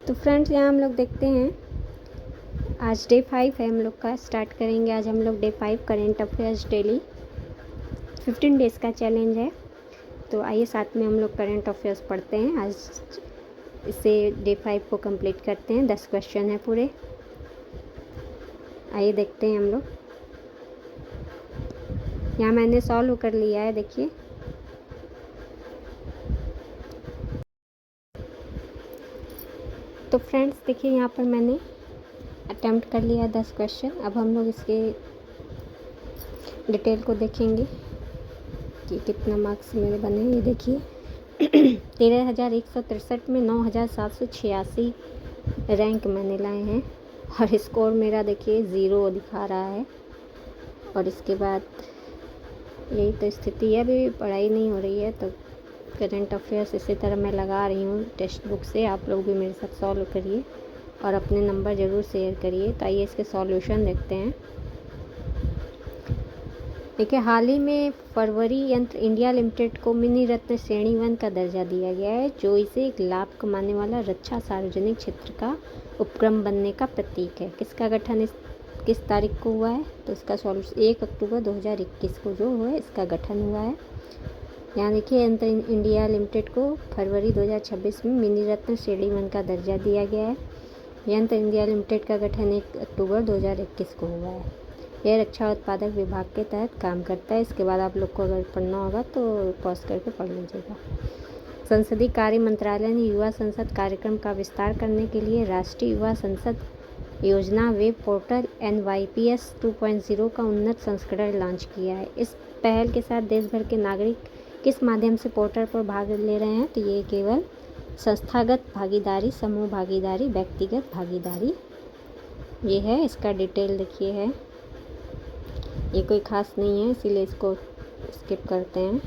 तो फ्रेंड्स यहाँ हम लोग देखते हैं आज डे 5 है हम लोग का। स्टार्ट करेंगे आज हम लोग day 5 current affairs daily 15 days का चैलेंज है। तो आइए साथ में हम लोग करेंट अफेयर्स पढ़ते हैं। आज इसे डे 5 को कंप्लीट करते हैं। 10 क्वेश्चन है पूरे। आइए देखते हैं हम लोग। यहाँ मैंने सॉल्व कर लिया है, देखिए। तो फ्रेंड्स देखिए यहाँ पर मैंने अटेम्प्ट कर लिया 10 क्वेश्चन। अब हम लोग इसके डिटेल को देखेंगे कि कितना मार्क्स मेरे बने। ये देखिए 13,163 में 9,786 रैंक मैंने लाए हैं और स्कोर मेरा देखिए 0 दिखा रहा है। और इसके बाद यही तो स्थिति है, अभी पढ़ाई नहीं हो रही है। तो करंट अफेयर्स इसी तरह मैं लगा रही हूँ टेक्स्ट बुक से। आप लोग भी मेरे साथ सॉल्व करिए और अपने नंबर ज़रूर शेयर करिए। तो आइए इसके सॉल्यूशन देखते हैं। देखिए हाल ही में फरवरी यंत्र इंडिया लिमिटेड को मिनी रत्न श्रेणी 1 का दर्जा दिया गया है, जो इसे एक लाभ कमाने वाला रक्षा सार्वजनिक क्षेत्र का उपक्रम बनने का प्रतीक है। किसका गठन किस तारीख को हुआ है? तो इसका सॉल्यूशन 1 अक्टूबर 2021 को जो हुआ है इसका गठन हुआ है। यहाँ देखिए यंत्र इंडिया लिमिटेड को फरवरी 2026 में मिनी रत्न श्रेणी 1 का दर्जा दिया गया है। यंत्र इंडिया लिमिटेड का गठन 1 अक्टूबर 2021 को हुआ है। यह रक्षा उत्पादक विभाग के तहत काम करता है। इसके बाद आप लोग को अगर पढ़ना होगा तो पॉज करके पढ़ लीजिएगा। संसदीय कार्य मंत्रालय ने युवा संसद कार्यक्रम का विस्तार करने के लिए राष्ट्रीय युवा संसद योजना वेब पोर्टल NYPS 2.0 का उन्नत संस्करण लॉन्च किया है। इस पहल के साथ देश भर के नागरिक किस माध्यम से पोर्टल पर भाग ले रहे हैं? तो ये केवल संस्थागत भागीदारी, समूह भागीदारी, व्यक्तिगत भागीदारी ये है। इसका डिटेल देखिए है, ये कोई ख़ास नहीं है इसीलिए इसको स्किप करते हैं।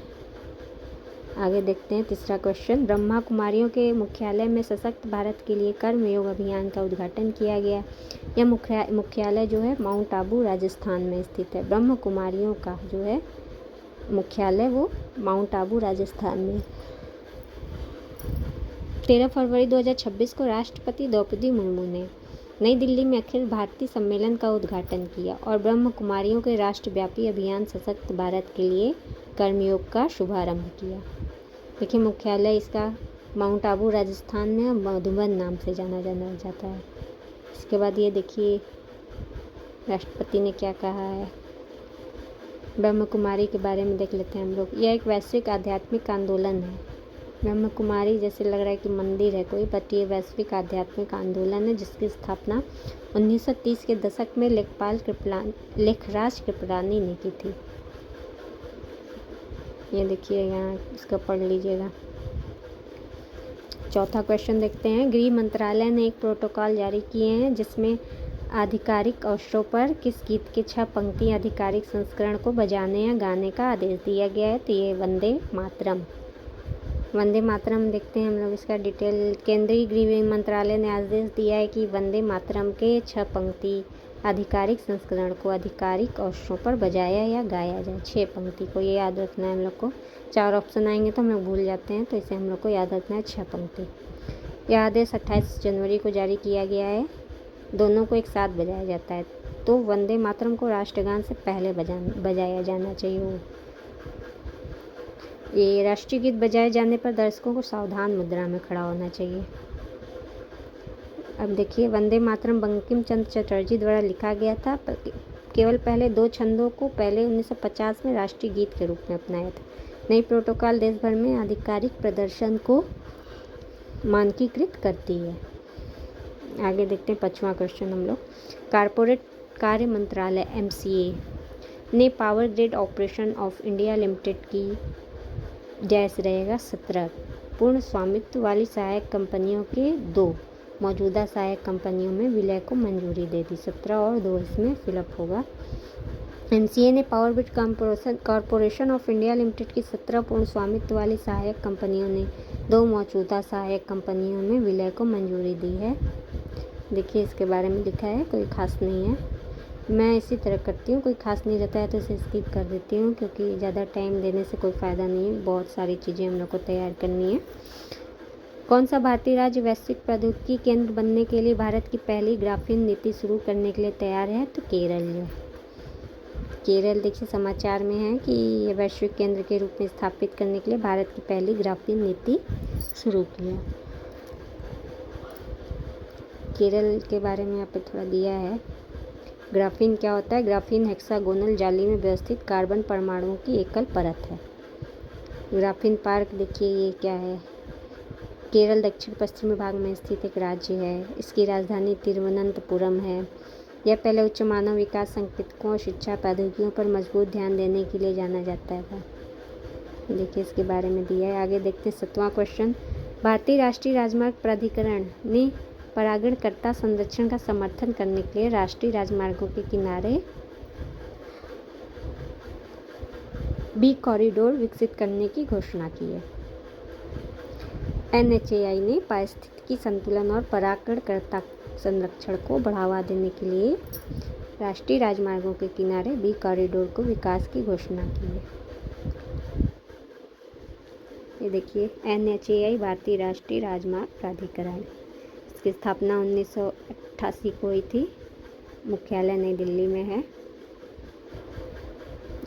आगे देखते हैं तीसरा क्वेश्चन। ब्रह्मा कुमारियों के मुख्यालय में सशक्त भारत के लिए कर्मयोग अभियान का उद्घाटन किया गया। यह मुख्यालय जो है माउंट आबू राजस्थान में स्थित है। ब्रह्म कुमारियों का जो है मुख्यालय वो माउंट आबू राजस्थान में। 13 फरवरी 2026 को राष्ट्रपति द्रौपदी मुर्मू ने नई दिल्ली में अखिल भारतीय सम्मेलन का उद्घाटन किया और ब्रह्म कुमारियों के राष्ट्रव्यापी अभियान सशक्त भारत के लिए कर्मयोग का शुभारंभ किया। देखिए मुख्यालय इसका माउंट आबू राजस्थान में मधुबन नाम से जाना जाता है। इसके बाद ये देखिए राष्ट्रपति ने क्या कहा है। ब्रह्म कुमारी के बारे में देख लेते हैं हम लोग। यह एक वैश्विक आध्यात्मिक आंदोलन है। ब्रह्म कुमारी जैसे लग रहा है कि मंदिर है कोई, बट ये वैश्विक आध्यात्मिक आंदोलन है जिसकी स्थापना 1930 के दशक में लेखराज कृपलानी ने की थी। ये देखिए यहाँ इसका पढ़ लीजिएगा। चौथा क्वेश्चन देखते हैं। गृह मंत्रालय ने एक प्रोटोकॉल जारी किए हैं जिसमें आधिकारिक अवसरों पर किस गीत की 6 पंक्ति आधिकारिक संस्करण को बजाने या गाने का आदेश दिया गया है? तो ये वंदे मातरम देखते हैं हम लोग इसका डिटेल। केंद्रीय गृह मंत्रालय ने आदेश दिया है कि वंदे मातरम के 6 पंक्ति आधिकारिक संस्करण को आधिकारिक अवसरों पर बजाया या गाया जाए। 6 पंक्ति को ये याद रखना है हम लोग को। 4 ऑप्शन आएंगे तो हम लोग भूल जाते हैं, तो इसे हम लोग को याद रखना है 6 पंक्ति। यह आदेश 28 जनवरी को जारी किया गया है। दोनों को एक साथ बजाया जाता है। तो वंदे मातरम को राष्ट्रगान से पहले बजाया जाना चाहिए। ये राष्ट्रीय गीत बजाए जाने पर दर्शकों को सावधान मुद्रा में खड़ा होना चाहिए। अब देखिए वंदे मातरम बंकिम चंद्र चटर्जी द्वारा लिखा गया था। केवल पहले 2 छंदों को पहले 1950 में राष्ट्रीय गीत के रूप में अपनाया था। नई प्रोटोकॉल देश भर में आधिकारिक प्रदर्शन को मानकीकृत करती है। आगे देखते हैं 5वां क्वेश्चन हम लोग। कारपोरेट कार्य मंत्रालय MCA ने power grid operation of India limited की जैसे रहेगा 17 पूर्ण स्वामित्व वाली सहायक कंपनियों के 2 मौजूदा सहायक कंपनियों में विलय को मंजूरी दे दी। 17 और 2 इसमें फिलअप होगा। MCA ने power grid corporation of India limited की 17 पूर्ण स्वामित्व वाली सहायक कंपनियों ने 2 मौजूदा सहायक कंपनियों में विलय को मंजूरी दी है। देखिए इसके बारे में लिखा है, कोई खास नहीं है। मैं इसी तरह करती हूँ, कोई खास नहीं रहता है तो इसे स्किप कर देती हूँ क्योंकि ज़्यादा टाइम देने से कोई फ़ायदा नहीं है। बहुत सारी चीज़ें हम लोग को तैयार करनी है। कौन सा भारतीय राज्य वैश्विक प्रौद्योगिकी केंद्र बनने के लिए भारत की पहली ग्राफीन नीति शुरू करने के लिए तैयार है? तो केरल है। केरल देखिए समाचार में है कि ये वैश्विक केंद्र के रूप में स्थापित करने के लिए भारत की पहली ग्राफीन नीति शुरू की है। केरल के बारे में यहाँ पे थोड़ा दिया है। ग्राफीन क्या होता है? ग्राफीन हेक्सागोनल जाली में व्यवस्थित कार्बन परमाणुओं की एकल परत है। ग्राफीन पार्क देखिए ये क्या है? केरल दक्षिण पश्चिमी भाग में स्थित एक राज्य है। इसकी राजधानी तिरुवनंतपुरम है। यह पहले उच्च मानव विकास संकेतकों और शिक्षा प्रौद्योगिकियों पर मजबूत ध्यान देने के लिए जाना जाता है। देखिए इसके बारे में दिया है। आगे देखते हैं 7वां क्वेश्चन। भारतीय राष्ट्रीय राजमार्ग प्राधिकरण ने परागणकर्ता संरक्षण का समर्थन करने के लिए राष्ट्रीय राजमार्गों के किनारे बी कॉरिडोर विकसित करने की घोषणा की है। NHAI ने पारिस्थितिकी संतुलन और परागणकर्ता संरक्षण को बढ़ावा देने के लिए राष्ट्रीय राजमार्गों के किनारे बी कॉरिडोर को विकास की घोषणा की है। ये देखिए NHAI भारतीय राष्ट्रीय राजमार्ग प्राधिकरण, इसकी स्थापना 1988 को हुई थी। मुख्यालय नई दिल्ली में है।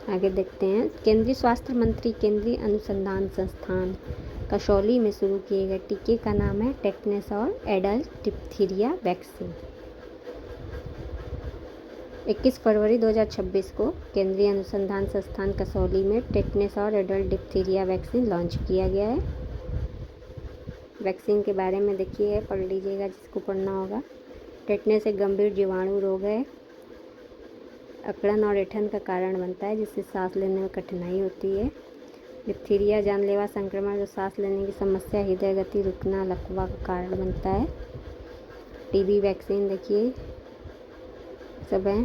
आगे देखते हैं। केंद्रीय स्वास्थ्य मंत्री केंद्रीय अनुसंधान संस्थान कसौली में शुरू किए गए टीके का नाम है टेटनस और एडल्ट डिप्थीरिया वैक्सीन। 21 फरवरी 2026 को केंद्रीय अनुसंधान संस्थान कसौली में टेटनस और एडल्ट डिप्थीरिया वैक्सीन लॉन्च किया गया है। वैक्सीन के बारे में देखिए पढ़ लीजिएगा जिसको पढ़ना होगा। टेटनस एक गंभीर जीवाणु रोग है। अकड़न और ऐंठन का कारण बनता है जिससे सांस लेने में कठिनाई होती है। डिप्थीरिया जानलेवा संक्रमण जो सांस लेने की समस्या, हृदय गति रुकना, लकवा का कारण बनता है। टीबी वैक्सीन देखिए सब है।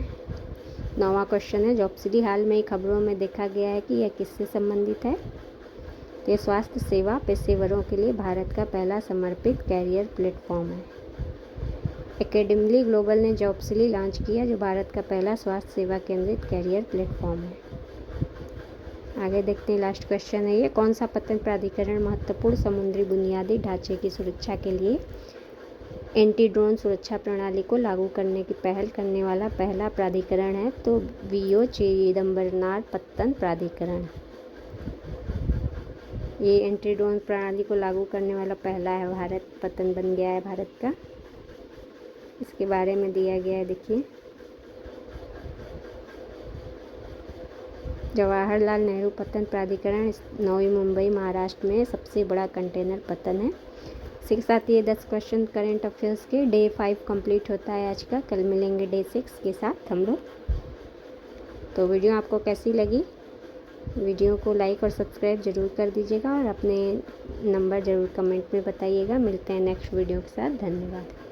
9वां क्वेश्चन है। जॉब्सिडी हाल में ही खबरों में देखा गया है कि यह किससे संबंधित है? तो ये स्वास्थ्य सेवा पेशेवरों के लिए भारत का पहला समर्पित कैरियर प्लेटफॉर्म है। एकेडमी ग्लोबल ने जॉब्सिली लॉन्च किया जो भारत का पहला स्वास्थ्य सेवा केंद्रित कैरियर प्लेटफॉर्म है। आगे देखते हैं। लास्ट क्वेश्चन है ये। कौन सा पतन प्राधिकरण महत्वपूर्ण समुद्री बुनियादी ढांचे की सुरक्षा के लिए एंटी ड्रोन सुरक्षा प्रणाली को लागू करने की पहल करने वाला पहला प्राधिकरण है? तो VO चिदम्बरनार पत्तन प्राधिकरण। ये एंटी ड्रोन प्रणाली को लागू करने वाला पहला है भारत, पतन बन गया है भारत का। इसके बारे में दिया गया है देखिए। जवाहरलाल नेहरू पत्तन प्राधिकरण नवी मुंबई महाराष्ट्र में सबसे बड़ा कंटेनर पत्तन है। इसी के साथ ये 10 क्वेश्चन करेंट अफेयर्स के डे 5 कंप्लीट होता है आज का। कल मिलेंगे डे 6 के साथ हम लोग। तो वीडियो आपको कैसी लगी? वीडियो को लाइक और सब्सक्राइब ज़रूर कर दीजिएगा और अपने नंबर ज़रूर कमेंट में बताइएगा। मिलते हैं नेक्स्ट वीडियो के साथ। धन्यवाद।